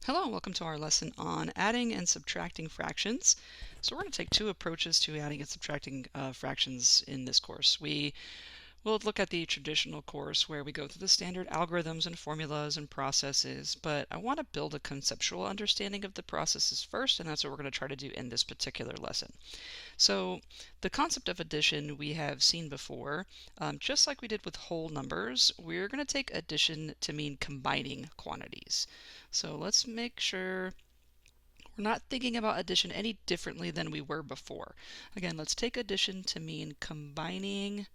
Hello and welcome to our lesson on adding and subtracting fractions. So we're going to take two approaches to adding and subtracting fractions in this course. We will look at the traditional course where we go through the standard algorithms and formulas and processes, but I want to build a conceptual understanding of the processes first, and that's what we're going to try to do in this particular lesson. So the concept of addition we have seen before. Just like we did with whole numbers, we're going to take addition to mean combining quantities. So let's make sure we're not thinking about addition any differently than we were before. Again, let's take addition to mean combining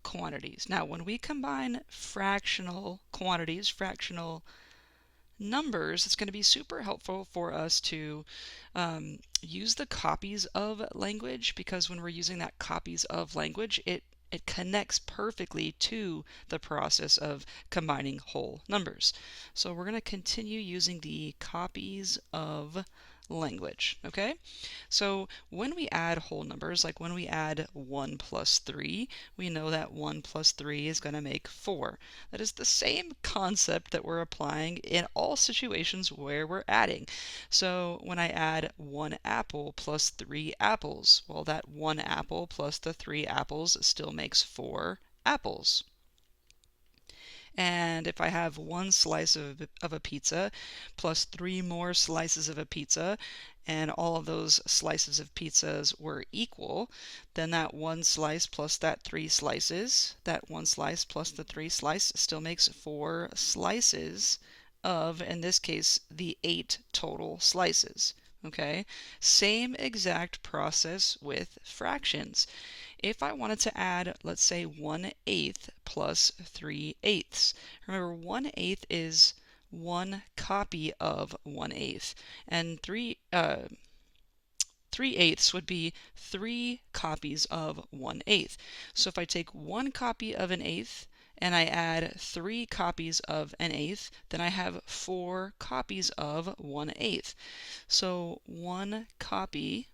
quantities. Now, when we combine fractional quantities, fractional numbers, it's going to be super helpful for us to use the copies of language, because when we're using that copies of language, it connects perfectly to the process of combining whole numbers. So we're going to continue using the copies of language, okay? So when we add whole numbers, like when we add 1 plus 3, we know that 1 plus 3 is going to make 4. That is the same concept that we're applying in all situations where we're adding. So when I add 1 apple plus 3 apples, well, that 1 apple plus the 3 apples still makes 4 apples. And if I have one slice of a pizza plus 3 more slices of a pizza, and all of those slices of pizzas were equal, then that one slice plus that 3 slices, that one slice plus the 3 slice still makes 4 slices of, in this case, the 8 total slices. Okay, same exact process with fractions. If I wanted to add, let's say, 1/8 plus 3/8, remember 1/8 is one copy of 1/8, and 3/8 would be 3 copies of 1/8. So if I take one copy of an eighth and I add 3 copies of an eighth, then I have 4 copies of 1/8. So one copy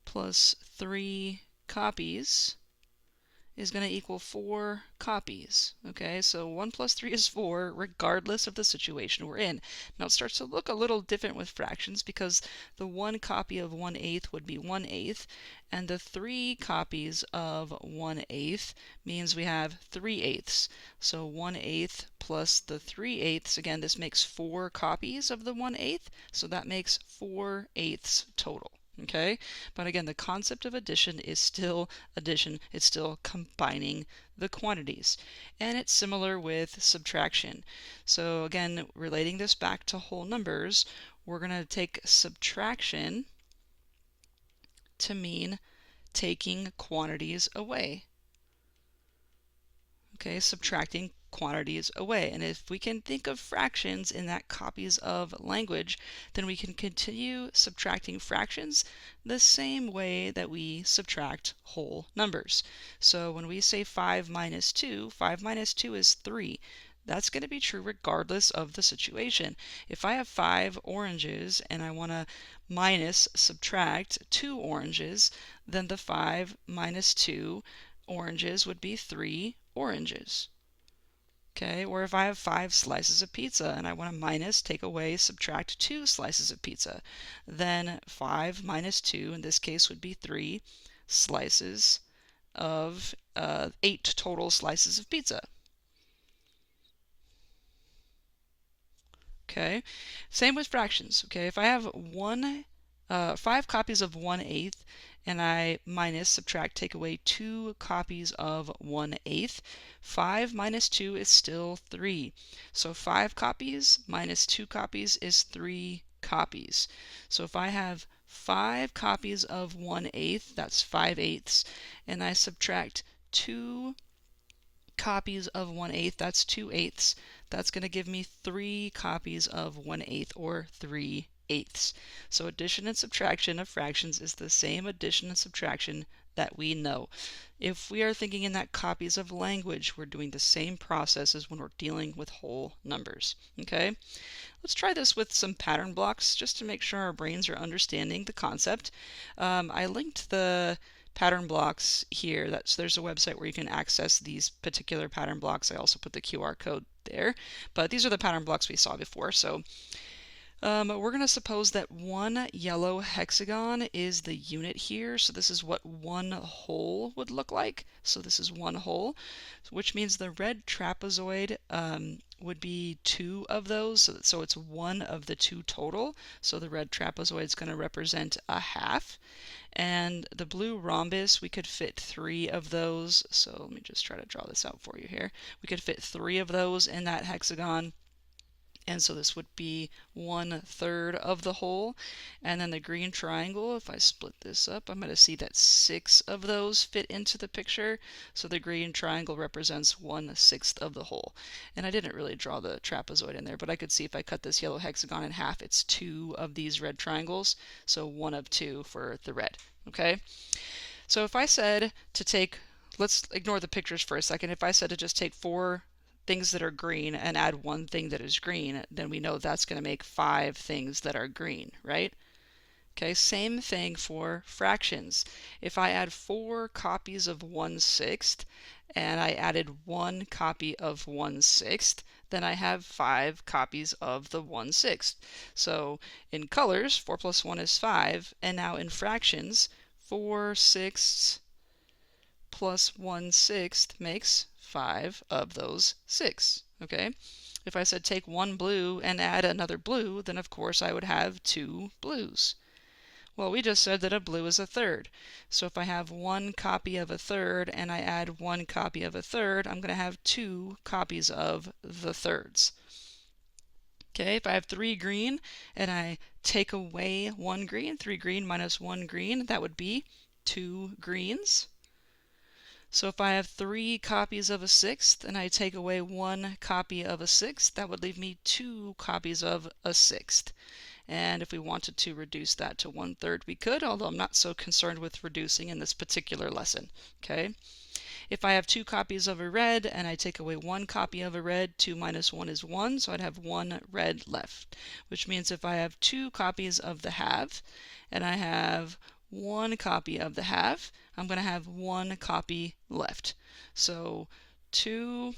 plus 3 copies is going to equal 4 copies. Okay, so 1 plus 3 is 4, regardless of the situation we're in. Now it starts to look a little different with fractions, because the 1 copy of 1/8 would be 1/8, and the 3 copies of 1/8 means we have 3/8. So 1/8 plus the 3/8, again, this makes 4 copies of the 1/8, so that makes 4/8 total. Okay, but again, the concept of addition is still addition. It's still combining the quantities. And it's similar with subtraction. So again, relating this back to whole numbers, we're going to take subtraction to mean taking quantities away. Okay, subtracting quantities away. And if we can think of fractions in that copies of language, then we can continue subtracting fractions the same way that we subtract whole numbers. So when we say 5 minus 2, 5 minus 2 is 3. That's going to be true regardless of the situation. If I have 5 oranges and I want to subtract 2 oranges, then the 5 minus 2 oranges would be 3 oranges. Okay, or if I have 5 slices of pizza and I want to take away, subtract 2 slices of pizza, then 5 minus 2 in this case would be 3 slices of 8 total slices of pizza. Okay, same with fractions. Okay, if I have 5 copies of 1/8 and I subtract, take away 2 copies of 1/8, 5 minus 2 is still 3. So 5 copies minus 2 copies is 3 copies. So if I have 5 copies of 1/8, that's 5/8, and I subtract 2 copies of 1/8, that's 2/8. That's going to give me 3 copies of 1/8, or 3/8. So addition and subtraction of fractions is the same addition and subtraction that we know. If we are thinking in that copies of language, we're doing the same process as when we're dealing with whole numbers. Okay, let's try this with some pattern blocks just to make sure our brains are understanding the concept. I linked the pattern blocks here. There's a website where you can access these particular pattern blocks. I also put the QR code there, but these are the pattern blocks we saw before. So we're going to suppose that one yellow hexagon is the unit here. So this is what one hole would look like. So this is one hole, which means the red trapezoid would be two of those. So it's one of the two total. So the red trapezoid is going to represent a half. And the blue rhombus, we could fit three of those. So let me just try to draw this out for you here. We could fit three of those in that hexagon. And so this would be 1/3 of the whole. And then the green triangle, if I split this up, I'm going to see that 6 of those fit into the picture. So the green triangle represents 1/6 of the whole. And I didn't really draw the trapezoid in there, but I could see if I cut this yellow hexagon in half, it's 2 of these red triangles. So 1 of 2 for the red. Okay? So if I said to take, let's ignore the pictures for a second. If I said to just take 4 things that are green and add 1 thing that is green, then we know that's going to make 5 things that are green, right? Okay, same thing for fractions. If I add 4 copies of 1/6 and I added 1 copy of 1/6, then I have 5 copies of the 1/6. So in colors, 4 plus 1 is 5, and now in fractions, 4/6 plus 1/6 makes 5 of those 6, okay? If I said take 1 blue and add another blue, then of course I would have 2 blues. Well, we just said that a blue is a third. So if I have 1 copy of a third and I add 1 copy of a third, I'm going to have 2 copies of the thirds. Okay, if I have 3 green and I take away 1 green, 3 green minus 1 green, that would be 2 greens. So if I have 3 copies of a sixth and I take away 1 copy of a sixth, that would leave me 2 copies of a sixth. And if we wanted to reduce that to 1/3, we could, although I'm not so concerned with reducing in this particular lesson. Okay. If I have 2 copies of a red and I take away 1 copy of a red, 2 minus 1 is 1, so I'd have 1 red left. Which means if I have 2 copies of the half and I have 1 copy of the half, I'm going to have 1 copy left. So 2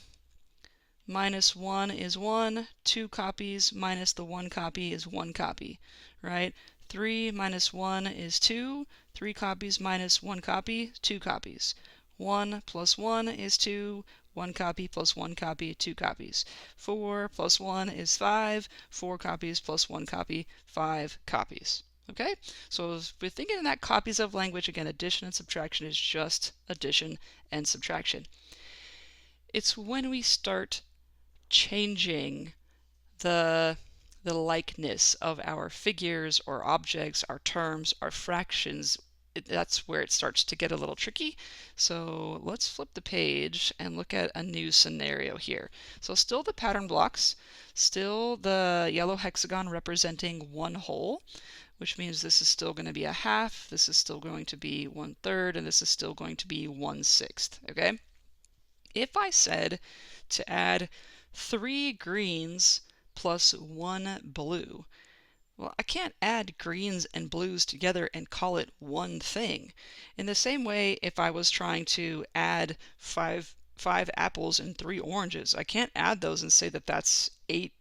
minus 1 is 1, 2 copies minus the 1 copy is 1 copy, right? 3 minus 1 is 2, 3 copies minus 1 copy, 2 copies. 1 plus 1 is 2, 1 copy plus 1 copy, 2 copies. 4 plus 1 is 5, 4 copies plus 1 copy, 5 copies. Okay, so if we're thinking in that copies of language, again, addition and subtraction is just addition and subtraction. It's when we start changing the likeness of our figures or objects, our terms, our fractions, that's where it starts to get a little tricky. So let's flip the page and look at a new scenario here. So still the pattern blocks, still the yellow hexagon representing one whole, which means this is still going to be a half, this is still going to be 1/3, and this is still going to be 1/6, okay? If I said to add 3 greens plus 1 blue, well, I can't add greens and blues together and call it one thing. In the same way, if I was trying to add 5 apples and 3 oranges, I can't add those and say that that's 8.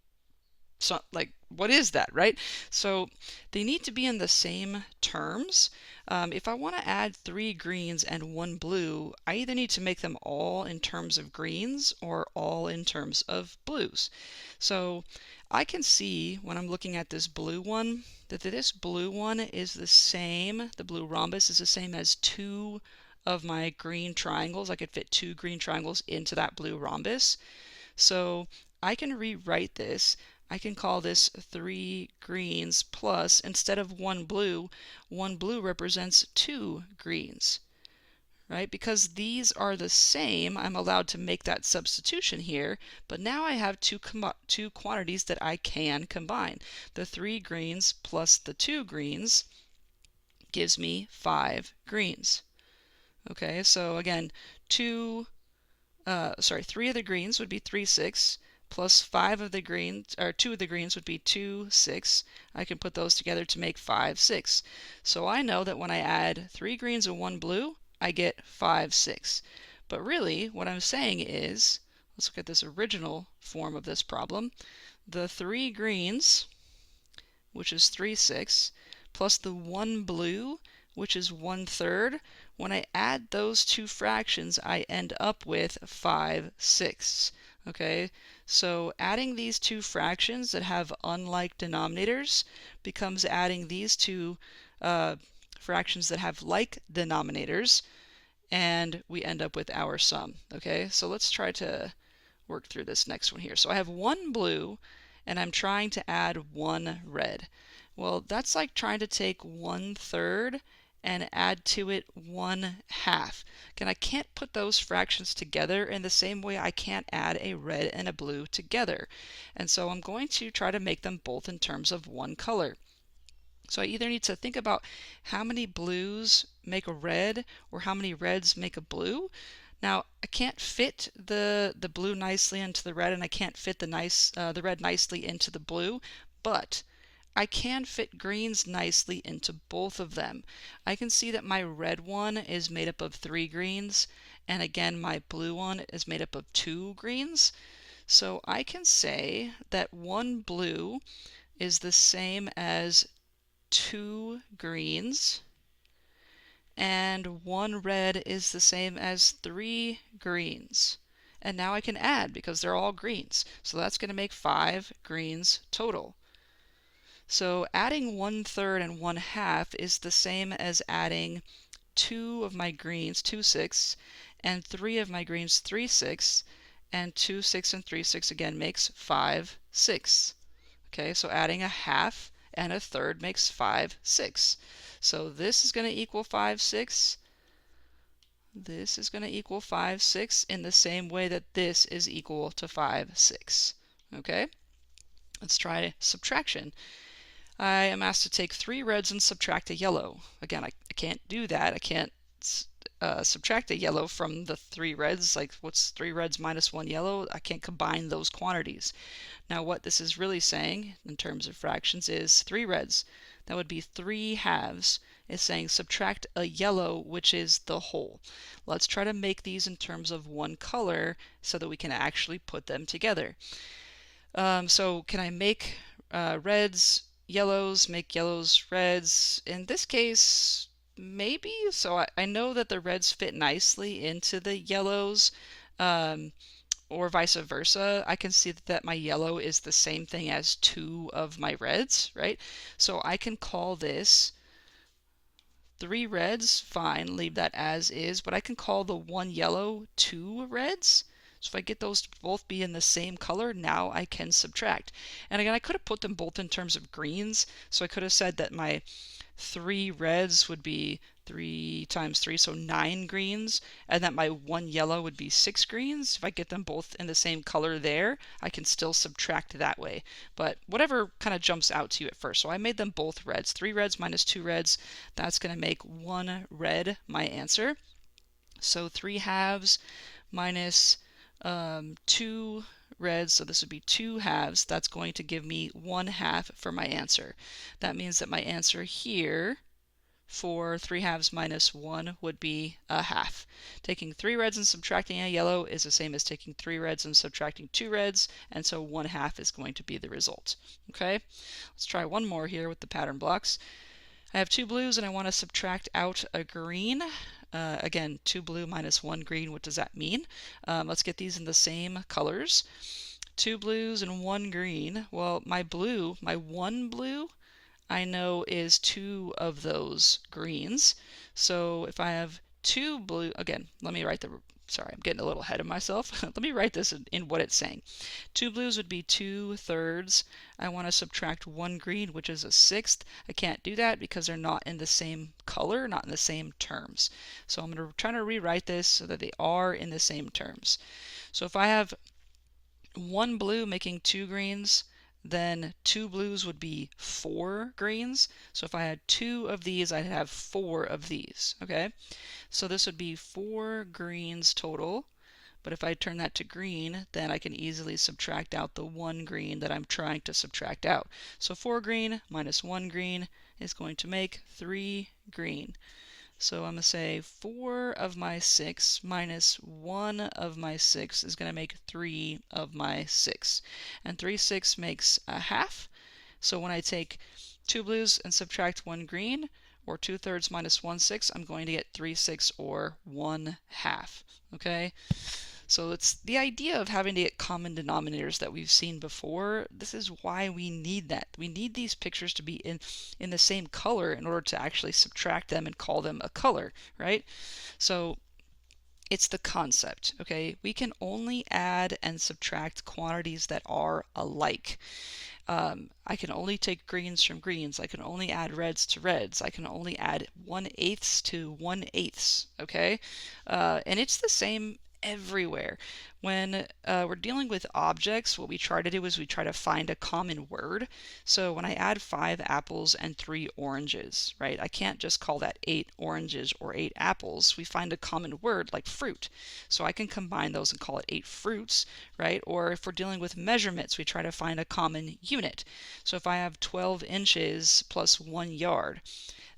So, like, what is that, right? So they need to be in the same terms. If I want to add 3 greens and 1 blue, I either need to make them all in terms of greens or all in terms of blues. So I can see when I'm looking at this blue one that this blue one is the same, the blue rhombus is the same as 2 of my green triangles. I could fit 2 green triangles into that blue rhombus. So I can rewrite this. I can call this 3 greens plus, instead of 1 blue represents 2 greens, right? Because these are the same, I'm allowed to make that substitution here, but now I have two quantities that I can combine. The 3 greens plus the 2 greens gives me 5 greens. Okay, so again, 3 of the greens would be 3, 6. Plus 5 of the greens, or 2 of the greens would be 2, 6. I can put those together to make 5, 6. So I know that when I add 3 greens and 1 blue, I get 5, 6. But really, what I'm saying is, let's look at this original form of this problem. The 3 greens, which is 3, 6, plus the 1 blue, which is 1/3. When I add those two fractions, I end up with 5, 6. Okay, so adding these two fractions that have unlike denominators becomes adding these two fractions that have like denominators, and we end up with our sum. Okay, so let's try to work through this next one here. So I have 1 blue, and I'm trying to add 1 red. Well, that's like trying to take 1/3 and add to it 1/2. Again, I can't put those fractions together in the same way I can't add a red and a blue together. And so I'm going to try to make them both in terms of one color. So I either need to think about how many blues make a red or how many reds make a blue. Now, I can't fit the blue nicely into the red, and I can't fit the red nicely into the blue, but I can fit greens nicely into both of them. I can see that my red one is made up of 3 greens, and again my blue one is made up of 2 greens. So I can say that 1 blue is the same as 2 greens, and 1 red is the same as 3 greens. And now I can add because they're all greens. So that's going to make 5 greens total. So adding 1/3 and 1/2 is the same as adding 2 of my greens, 2, 6, and 3 of my greens, 3, 6, and 2, 6, and 3, 6 again makes 5, 6. Okay, so adding a half and a third makes 5, 6. So this is going to equal 5, 6. This is going to equal 5, 6 in the same way that this is equal to 5, 6. Okay, let's try subtraction. I am asked to take 3 reds and subtract a yellow. Again, I can't do that. I can't subtract a yellow from the 3 reds. Like, what's 3 reds minus 1 yellow? I can't combine those quantities. Now, what this is really saying in terms of fractions is 3 reds. That would be 3 halves. It's saying subtract a yellow, which is the whole. Let's try to make these in terms of one color so that we can actually put them together. So can I make reds yellows, make yellows reds? In this case, maybe. So I know that the reds fit nicely into the yellows, or vice versa. I can see that my yellow is the same thing as 2 of my reds, right? So I can call this 3 reds, fine, leave that as is, but I can call the 1 yellow 2 reds. So if I get those to both be in the same color, now I can subtract. And again, I could have put them both in terms of greens, so I could have said that my 3 reds would be 3 times 3, so 9 greens, and that my 1 yellow would be 6 greens. If I get them both in the same color there, I can still subtract that way. But whatever kind of jumps out to you at first. So I made them both reds. 3 reds minus 2 reds, that's going to make 1 red my answer. So 3 halves minus 2 reds, so this would be 2 halves. That's going to give me 1/2 for my answer. That means that my answer here for 3 halves minus 1 would be a half. Taking 3 reds and subtracting a yellow is the same as taking 3 reds and subtracting 2 reds, and so 1/2 is going to be the result. Okay, let's try one more here with the pattern blocks. I have 2 blues and I want to subtract out a green. Again, 2 blue minus 1 green, what does that mean? Let's get these in the same colors. 2 blues and 1 green. Well, my 1 blue, I know is 2 of those greens. So if I have 2 blue, again, let me write sorry, I'm getting a little ahead of myself. Let me write this in what it's saying. 2 blues would be 2/3. I want to subtract 1 green, which is a 1/6. I can't do that because they're not in the same color, not in the same terms. So I'm going to try to rewrite this so that they are in the same terms. So if I have 1 blue making 2 greens, then 2 blues would be 4 greens. So if I had 2 of these, I'd have 4 of these, okay? So this would be 4 greens total, but if I turn that to green, then I can easily subtract out the 1 green that I'm trying to subtract out. So 4 green minus 1 green is going to make 3 green. So I'm going to say 4 of my 6 minus 1 of my 6 is going to make 3 of my 6. And 3/6 makes a half. So when I take 2 blues and subtract 1 green, or 2/3 minus 1/6, I'm going to get 3/6 or 1/2. Okay? So it's the idea of having to get common denominators that we've seen before. This is why we need that. We need these pictures to be in the same color in order to actually subtract them and call them a color, right? So it's the concept, okay? We can only add and subtract quantities that are alike. I can only take greens from greens. I can only add reds to reds. I can only add 1/8 to 1/8, okay? And it's the same everywhere. When we're dealing with objects, what we try to do is we try to find a common word. So when I add 5 apples and 3 oranges, right, I can't just call that 8 oranges or 8 apples. We find a common word like fruit. So I can combine those and call it 8 fruits, right? Or if we're dealing with measurements, we try to find a common unit. So if I have 12 inches plus 1 yard,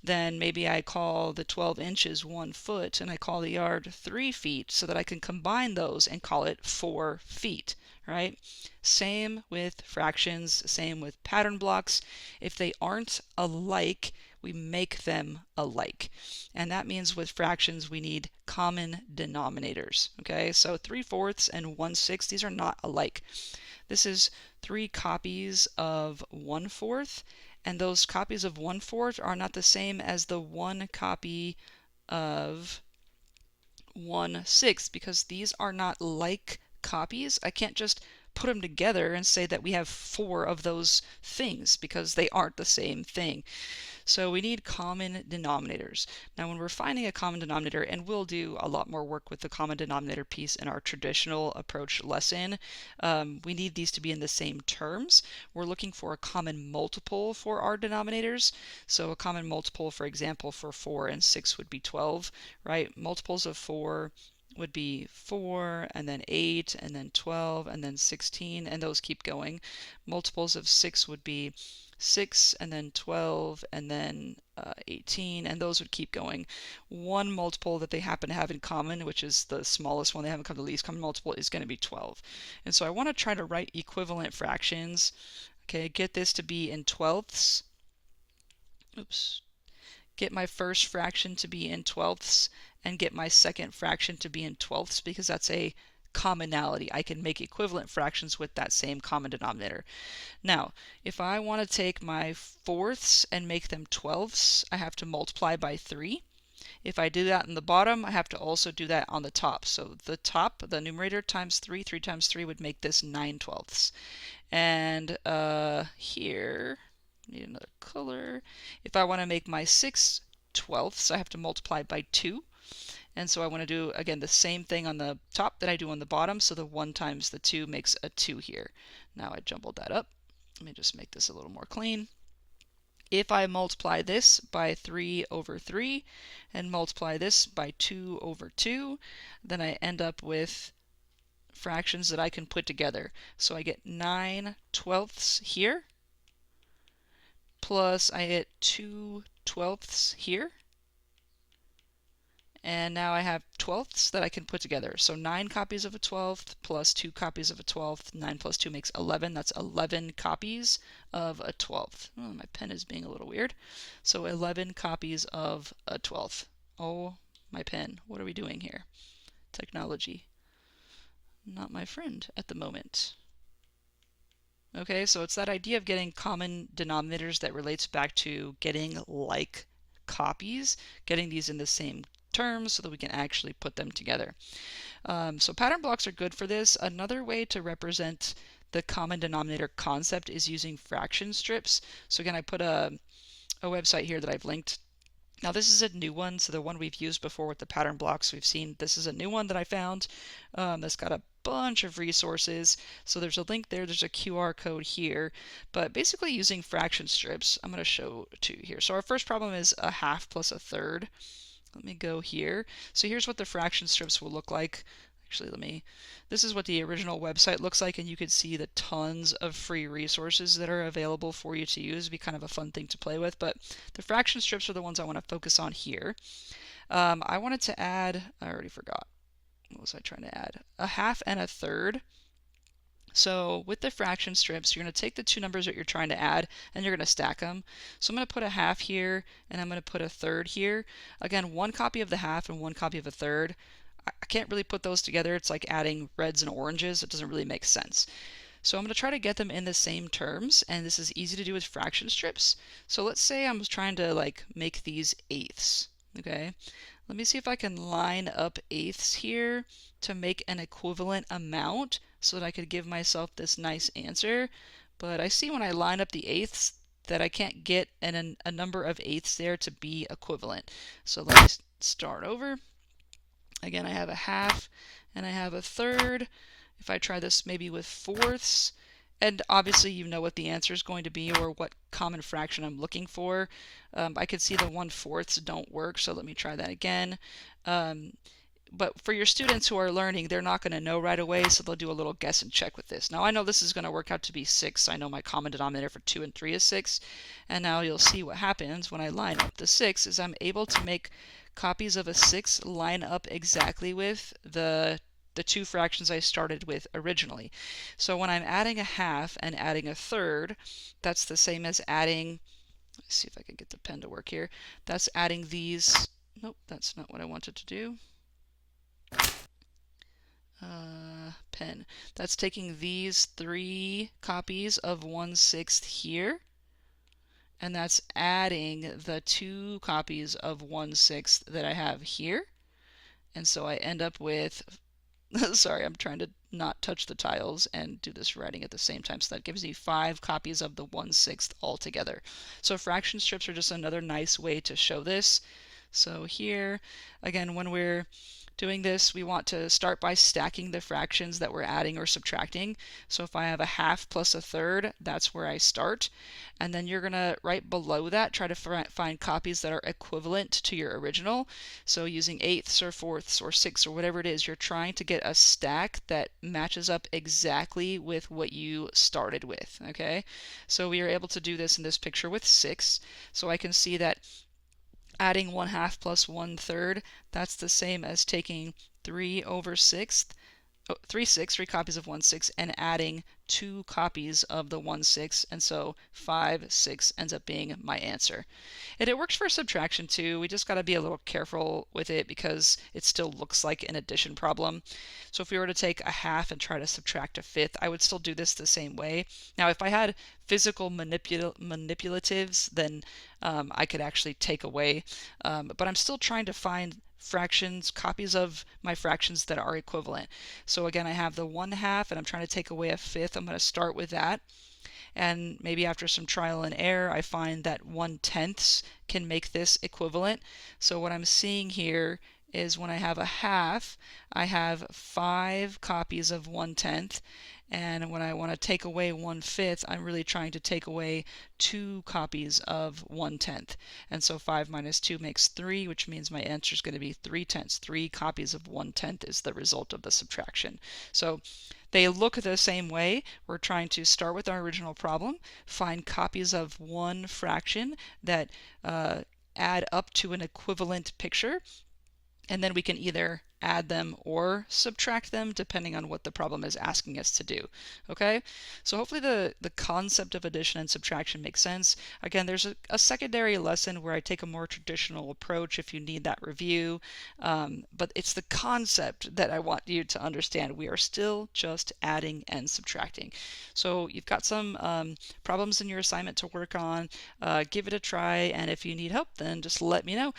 then maybe I call the 12 inches 1 foot and I call the yard 3 feet so that I can combine those and call it 4 feet, right? Same with fractions, same with pattern blocks. If they aren't alike, we make them alike. And that means with fractions we need common denominators, okay? So 3/4 and 1/6, these are not alike. This is 3 copies of 1/4, and those copies of 1/4 are not the same as the 1 copy of 1/6 because these are not like copies. I can't just put them together and say that we have 4 of those things because they aren't the same thing. So we need common denominators. Now when we're finding a common denominator, and we'll do a lot more work with the common denominator piece in our traditional approach lesson, we need these to be in the same terms. We're looking for a common multiple for our denominators. So a common multiple, for example, for 4 and 6 would be 12, right? Multiples of 4 would be 4 and then 8 and then 12 and then 16, and those keep going. Multiples of 6 would be 6 and then 12 and then 18, and those would keep going. One multiple that they happen to have in common, which is the smallest one they have in common, the least common multiple, is going to be 12. And so I want to try to write equivalent fractions. Okay, get this to be in twelfths. Oops. Get my first fraction to be in twelfths and get my second fraction to be in twelfths because that's a commonality. I can make equivalent fractions with that same common denominator. Now, if I want to take my fourths and make them twelfths, I have to multiply by 3. If I do that in the bottom, I have to also do that on the top. So the top, the numerator times 3, 3 times 3 would make this 9/12. And here, need another color. If I want to make my 6/12, I have to multiply by 2. And so I want to do, again, the same thing on the top that I do on the bottom. So the 1 times the 2 makes a 2 here. Now I jumbled that up. Let me just make this a little more clean. If I multiply this by 3/3 and multiply this by 2/2, then I end up with fractions that I can put together. So I get 9/12 here, plus I get 2/12 here, and now I have twelfths that I can put together. So 9 copies of a 12th plus 2 copies of a 12th. 9 plus 2 makes 11. That's 11 copies of a 12th. Oh, my pen is being a little weird. So 11 copies of a 12th. Oh, my pen. What are we doing here? Technology. Not my friend at the moment. Okay, so it's that idea of getting common denominators that relates back to getting like copies, getting these in the same terms so that we can actually put them together. So pattern blocks are good for this. Another way to represent the common denominator concept is using fraction strips. So again, I put a website here that I've linked. Now this is a new one, so the one we've used before with the pattern blocks we've seen. This is a new one that I found that's got a bunch of resources. So there's a link there, there's a QR code here, but basically using fraction strips, I'm going to show to you here. So our first problem is a half plus a third. Let me go here. So here's what the fraction strips will look like. Actually, this is what the original website looks like, and you can see the tons of free resources that are available for you to use. It'd be kind of a fun thing to play with, but the fraction strips are the ones I want to focus on here. I wanted to add, I already forgot. What was I trying to add? A half and a third. So with the fraction strips, you're going to take the two numbers that you're trying to add and you're going to stack them. So I'm going to put a half here and I'm going to put a third here. Again, one copy of the half and one copy of a third. I can't really put those together. It's like adding reds and oranges. It doesn't really make sense. So I'm going to try to get them in the same terms, and this is easy to do with fraction strips. So let's say I'm trying to like make these eighths. Okay, let me see if I can line up eighths here to make an equivalent amount so that I could give myself this nice answer. But I see when I line up the eighths that I can't get a number of eighths there to be equivalent. So let me start over. Again, I have a half and I have a third. If I try this maybe with fourths, and obviously you know what the answer is going to be or what common fraction I'm looking for. I could see the 1/4 don't work, so let me try that again. But for your students who are learning, they're not going to know right away, so they'll do a little guess and check with this. Now I know this is going to work out to be 6. I know my common denominator for 2 and 3 is 6. And now you'll see what happens when I line up the 6 is I'm able to make copies of a 6 line up exactly with the two fractions I started with originally. So when I'm adding a half and adding a third, that's the same as adding, let's see if I can get the pen to work here. That's adding these, nope, that's not what I wanted to do. Pen. That's taking these 3 copies of 1/6 here, and that's adding the 2 copies of 1/6 that I have here. And so I end up with, sorry, I'm trying to not touch the tiles and do this writing at the same time. So that gives me 5 copies of the 1/6 altogether. So fraction strips are just another nice way to show this. So here, again, when we're doing this, we want to start by stacking the fractions that we're adding or subtracting. So if I have a half plus a third, that's where I start. And then you're going to, right below that, try to find copies that are equivalent to your original. So using eighths or fourths or sixths or whatever it is, you're trying to get a stack that matches up exactly with what you started with. Okay, so we are able to do this in this picture with 6. So I can see that adding 1/2 plus 1/3, that's the same as taking 3/6, 3 copies of 1/6, and adding 2 copies of the 1/6, and so 5/6 ends up being my answer. And it works for subtraction too. We just got to be a little careful with it because it still looks like an addition problem. So if we were to take a half and try to subtract a fifth, I would still do this the same way. Now if I had physical manipulatives, then I could actually take away, but I'm still trying to find fractions, copies of my fractions that are equivalent. So again, I have the 1/2 and I'm trying to take away a fifth. I'm going to start with that. And maybe after some trial and error, I find that 1/10 can make this equivalent. So what I'm seeing here is when I have a half, I have 5 copies of 1/10. And when I want to take away 1/5, I'm really trying to take away 2 copies of 1/10. And so 5 minus 2 makes 3, which means my answer is going to be 3/10. 3 copies of 1/10 is the result of the subtraction. So they look the same way. We're trying to start with our original problem, find copies of one fraction that add up to an equivalent picture, and then we can either add them or subtract them depending on what the problem is asking us to do. Okay, so hopefully the concept of addition and subtraction makes sense. Again, there's a secondary lesson where I take a more traditional approach if you need that review, but it's the concept that I want you to understand. We are still just adding and subtracting. So you've got some problems in your assignment to work on. Give it a try, and if you need help, then just let me know.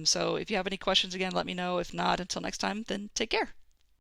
So if you have any questions, again, let me know. If not, until next time, then take care.